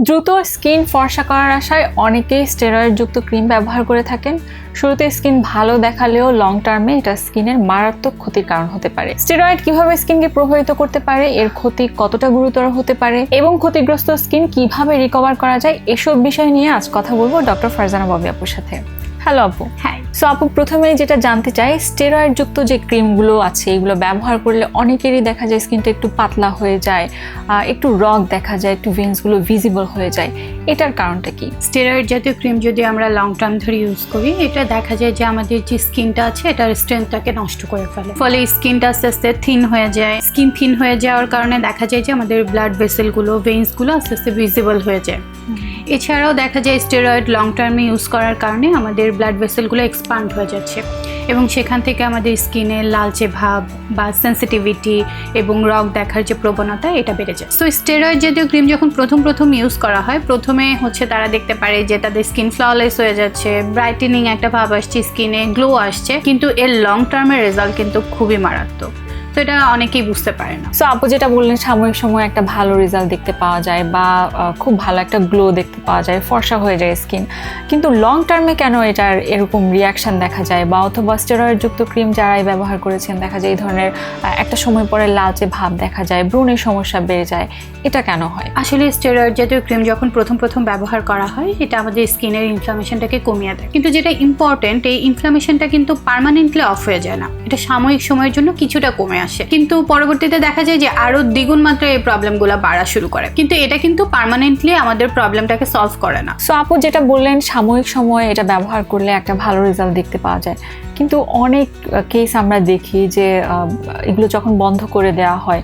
দ্রুত স্কিন ফর্সা করার আশায় অনেকেই স্টেরয়েডযুক্ত ক্রিম ব্যবহার করে থাকেন। শুরুতে স্কিন ভালো দেখালেও লং টার্মে এটা স্কিনের মারাত্মক ক্ষতির কারণ হতে পারে। স্টেরয়েড কিভাবে স্কিনকে প্রভাবিত করতে পারে, এর ক্ষতি কতটা গুরুতর হতে পারে এবং ক্ষতিগ্রস্ত স্কিন কিভাবে রিকভার করা যায়, এসব বিষয় নিয়ে আজ কথা বলবো ডক্টর ফারজানা ববি আপুর সাথে। হ্যালো আপু। হ্যাঁ। সো আপু, প্রথমেই যেটা জানতে চাই, স্টেরয়েডযুক্ত যে ক্রিমগুলো আছে এগুলো ব্যবহার করলে অনেকেরই দেখা যায় স্কিনটা একটু পাতলা হয়ে যায়, একটু রগ দেখা যায়, একটু ভেন্সগুলো ভিজিবল হয়ে যায়। এটার কারণটা কি? স্টেরয়েড জাতীয় ক্রিম যদি আমরা লং টার্ম ধরে ইউজ করি, এটা দেখা যায় যে আমাদের যে স্কিনটা আছে এটার স্ট্রেংথটাকে নষ্ট করে ফেলে, ফলে স্কিনটা আস্তে আস্তে থিন হয়ে যায়। স্কিন থিন হয়ে যাওয়ার কারণে দেখা যায় যে আমাদের ব্লাড ভেসেলগুলো, ভেন্সগুলো আস্তে আস্তে ভিজিবল হয়ে যায়। এছাড়াও দেখা যায় স্টেরয়েড লং টার্মে ইউজ করার কারণে আমাদের ব্লাড ভেসেলগুলো এক্সপান্ড হয়ে যাচ্ছে এবং সেখান থেকে আমাদের স্কিনে লালচে ভাব বা সেন্সিটিভিটি এবং রগ দেখার যে প্রবণতা এটা বেড়ে যায়। সো স্টেরয়েড জাতীয় ক্রিম যখন প্রথম ইউজ করা হয়, প্রথমে তারা দেখতে পারে যে তাদের স্কিন ফ্ললেস হয়ে যাচ্ছে, ব্রাইটেনিং একটা ভাব আসছে, স্কিনে গ্লো আসছে, কিন্তু এর লং টার্মের রেজাল্ট কিন্তু খুবই মারাত্মক। তো এটা অনেকেই বুঝতে পারে না। সো আপু যেটা বললেন, সাময়িক সময় একটা ভালো রেজাল্ট দেখতে পাওয়া যায় বা খুব ভালো একটা গ্লো দেখতে পাওয়া যায়, ফর্সা হয়ে যায় স্কিন, কিন্তু লং টার্মে কেন এটার এরকম রিয়াকশন দেখা যায়? বা অথবা স্টেরয়েডযুক্ত ক্রিম যারাই ব্যবহার করেছেন দেখা যায় এই ধরনের একটা সময় পরে লালচে ভাব দেখা যায়, ব্রণের সমস্যা বেড়ে যায়, এটা কেন হয়? আসলে স্টেরয়েড জাতীয় ক্রিম যখন প্রথম ব্যবহার করা হয়, এটা আমাদের স্কিনের ইনফ্লামেশনটাকে কমিয়ে দেয়, কিন্তু যেটা ইম্পর্টেন্ট, এই ইনফ্লামেশনটা কিন্তু পার্মানেন্টলি অফ হয়ে যায় না। এটা সাময়িক সময়ের জন্য কিছুটা কমে আসে, কিন্তু পরবর্তীতে দেখা যায় যে আরো দ্বিগুণ মাত্রায় এই প্রবলেমগুলো বাড়া শুরু করে, কিন্তু এটা কিন্তু পার্মানেন্টলি আমাদের প্রবলেমটাকে সলভ করে না। সো আপু যেটা বললেন, সাময়িক সময়ে এটা ব্যবহার করলে একটা ভালো রেজাল্ট দেখতে পাওয়া যায়, কিন্তু অনেক কেস আমরা দেখি যে এগুলো যখন বন্ধ করে দেওয়া হয়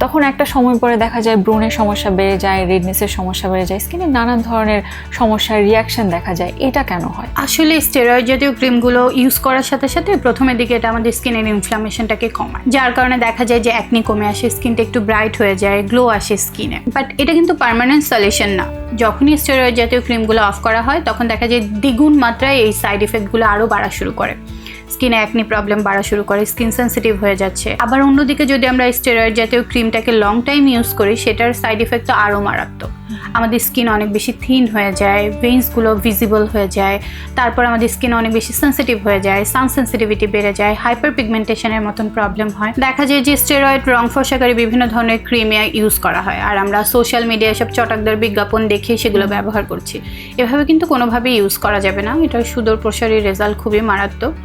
তখন একটা সময় পরে দেখা যায় ব্রণের সমস্যা বেড়ে যায়, রেডনেসের সমস্যা বেড়ে যায়, স্কিনে নানান ধরনের সমস্যার রিয়াকশন দেখা যায়। এটা কেন হয়? আসলে স্টেরয়েড জাতীয় ক্রিমগুলো ইউজ করার সাথে সাথে প্রথমের দিকে এটা আমাদের স্কিনের ইনফ্লামেশনটাকে কমায়, যার কারণে দেখা যায় যে অ্যাকনি কমে আসে, স্কিনটা একটু ব্রাইট হয়ে যায়, গ্লো আসে স্কিনে। বাট এটা কিন্তু পার্মানেন্ট সলিউশন না। যখনই স্টেরয়েড জাতীয় ক্রিমগুলো অফ করা হয় তখন দেখা যায় দ্বিগুণ মাত্রায় এই সাইড ইফেক্টগুলো আরও বাড়া শুরু করে, স্কিনে অ্যাকনি প্রবলেম বাড়া শুরু করে, স্কিন সেন্সিটিভ হয়ে যাচ্ছে। আবার অন্যদিকে যদি আমরা স্টেরয়েড জাতীয় ক্রিমটাকে লং টাইম ইউজ করি, সেটার সাইড ইফেক্ট তো আরও মারাত্মক। আমাদের স্কিন অনেক বেশি থিন হয়ে যায়, ভেন্সগুলো ভিজিবল হয়ে যায়, তারপর আমাদের স্কিন অনেক বেশি সেন্সিটিভ হয়ে যায়, সান সেন্সিটিভিটি বেড়ে যায়, হাইপার পিগমেন্টেশনের মতন প্রবলেম হয়। দেখা যায় যে স্টেরয়েড রং ফর্সাকারী বিভিন্ন ধরনের ক্রিমে ইউজ করা হয়, আর আমরা সোশ্যাল মিডিয়ায় সব চটাকদার বিজ্ঞাপন দেখে সেগুলো ব্যবহার করছি। এভাবে কিন্তু কোনোভাবেই ইউজ করা যাবে না, এটার সুদূর প্রসারী রেজাল্ট খুবই মারাত্মক।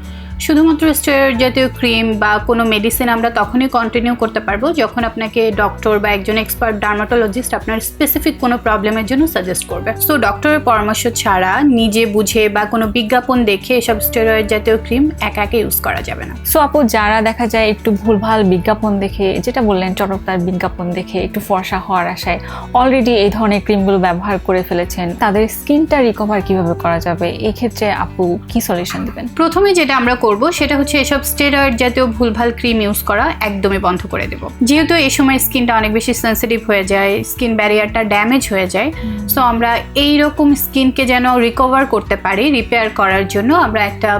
শুধুমাত্র স্টেরয়েড জাতীয় ক্রিম বা কোনো মেডিসিন আমরা তখনই কন্টিনিউ করতে পারবো যখন আপনাকে ডক্টর বা একজন এক্সপার্ট ডার্মাটোলজিস্ট আপনার স্পেসিফিক কোনো প্রবলেমের জন্য সাজেস্ট করবে। সো ডক্টরের পরামর্শ ছাড়া নিজে বুঝে বা কোনো বিজ্ঞাপন দেখে এসব স্টেরয়েড জাতীয় ক্রিম একা ইউজ করা যাবে না। সো আপু, যারা দেখা যায় একটু ভুলভাল বিজ্ঞাপন দেখে, যেটা বললেন চটকদার বিজ্ঞাপন দেখে একটু ফর্সা হওয়ার আশায় অলরেডি এই ধরনের ক্রিমগুলো ব্যবহার করে ফেলেছেন, তাদের স্কিনটা রিকভার কিভাবে করা যাবে? এই ক্ষেত্রে আপু কি সলিউশন দেবেন? প্রথমে যেটা আমরা করব সেটা হচ্ছে এসব স্টেরয়েড জাতীয় ভুলভাল ক্রিম ইউজ করা একদমই বন্ধ করে দেব। যেহেতু এই সময় স্কিনটা অনেক বেশি সেন্সিটিভ হয়ে যায়, স্কিন ব্যারিয়ারটা ড্যামেজ হয়ে যায়, সো আমরা এইরকম স্কিনকে যেন রিকভার করতে পারি, রিপেয়ার করার জন্য আমরা একটা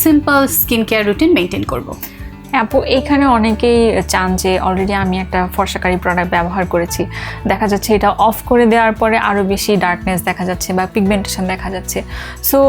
simple skin care routine maintain করব। আপু, এইখানে অনেকেই চান যে অলরেডি আমি একটা ফর্সাকারী প্রোডাক্ট ব্যবহার করেছি, দেখা যাচ্ছে এটা অফ করে দেওয়ার পরে আরও বেশি ডার্কনেস দেখা যাচ্ছে বা পিগমেন্টেশন দেখা যাচ্ছে। সো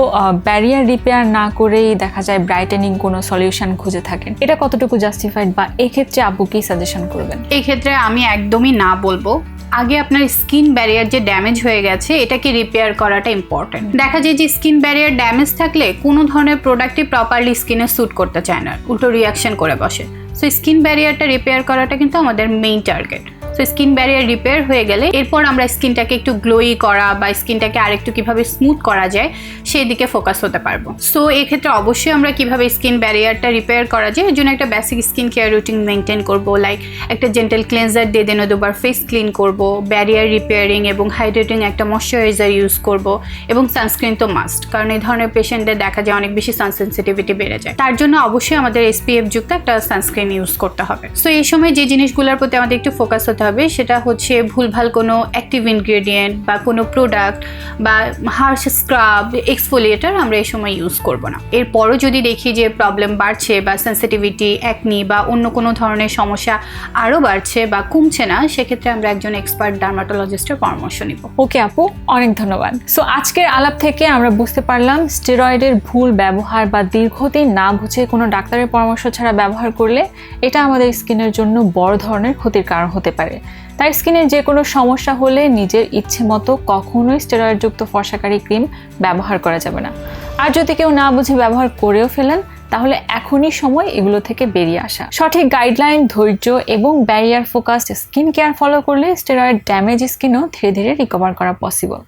ব্যারিয়ার রিপেয়ার না করেই দেখা যায় ব্রাইটেনিং কোনো সলিউশন খুঁজে থাকেন, এটা কতটুকু জাস্টিফাইড বা এক্ষেত্রে আপু কি সাজেশন করবেন? এই ক্ষেত্রে আমি একদমই না বলবো। আগে আপনার স্কিন ব্যারিয়ার যে ড্যামেজ হয়ে গেছে এটাকে রিপেয়ার করাটা ইম্পর্টেন্ট। দেখা যায় যে স্কিন ব্যারিয়ার ড্যামেজ থাকলে কোনো ধরনের প্রোডাক্টই প্রপারলি স্কিনে স্যুট করতে চায় না, উল্টো রিয়াকশন করে বসে। সো স্কিন ব্যারিয়ারটা রিপেয়ার করাটা কিন্তু আমাদের main target. So skin barrier repair হয়ে গেলে এরপর আমরা স্কিনটাকে একটু গ্লোই করা বা স্কিনটাকে আরেকটু কিভাবে স্মুথ করা যায় সেই দিকে ফোকাস হতে পারবো। সো এক্ষেত্রে অবশ্যই আমরা কিভাবে স্কিন ব্যারিয়ারটা রিপেয়ার করা যায় এর জন্য একটা basic skin care routine maintain করবো, লাইক একটা জেন্টাল ক্লিনজার দিয়ে দিনে দুবার ফেস ক্লিন করব, ব্যারিয়ার রিপেয়ারিং এবং হাইড্রেটিং একটা ময়শ্চারাইজার ইউজ করব, এবং সানস্ক্রিন তো মাস্ট, কারণ এই ধরনের পেশেন্টদের দেখা যায় অনেক বেশি সান সেন্সিটিভিটি বেড়ে যায়, তার জন্য অবশ্যই আমাদের SPF যুক্ত একটা সানস্ক্রিন ইউজ করতে হবে। সো এই সময় যে জিনিসগুলোর প্রতি আমাদের একটু ফোকাস হতে হবে সেটা হচ্ছে ভুলভাল কোনো অ্যাক্টিভ ইনগ্রেডিয়েন্ট বা কোনো প্রোডাক্ট বা হার্শ স্ক্রাব এক্সফোলিয়েটার আমরা এই সময় ইউজ করব না। এরপরও যদি দেখি যে প্রবলেম বাড়ছে বা সেন্সিটিভিটি, অ্যাকনি বা অন্য কোনো ধরনের সমস্যা আরও বাড়ছে বা কমছে না, সেক্ষেত্রে আমরা একজন এক্সপার্ট ডার্মাটোলজিস্টের পরামর্শ নিব। ওকে আপু, অনেক ধন্যবাদ। সো আজকের আলাপ থেকে আমরা বুঝতে পারলাম স্টেরয়েডের ভুল ব্যবহার বা দীর্ঘদিন না বুঝে কোনো ডাক্তারের পরামর্শ ছাড়া ব্যবহার করলে এটা আমাদের স্কিনের জন্য বড় ধরনের ক্ষতির কারণ হতে পারে। তাই স্কিনের যে কোনো সমস্যা হলে নিজের ইচ্ছে মতো কখনোই স্টেরয়েডযুক্ত ফর্সাকারী ক্রিম ব্যবহার করা যাবে না। আর যদি কেউ না বুঝে ব্যবহার করেও ফেলেন তাহলে এখনই সময় এগুলো থেকে বেরিয়ে আসা। সঠিক গাইডলাইন, ধৈর্য এবং barrier focused skin care follow করলে স্টেরয়েড ড্যামেজ স্কিনও ধীরে ধীরে রিকভার করা পসিবল।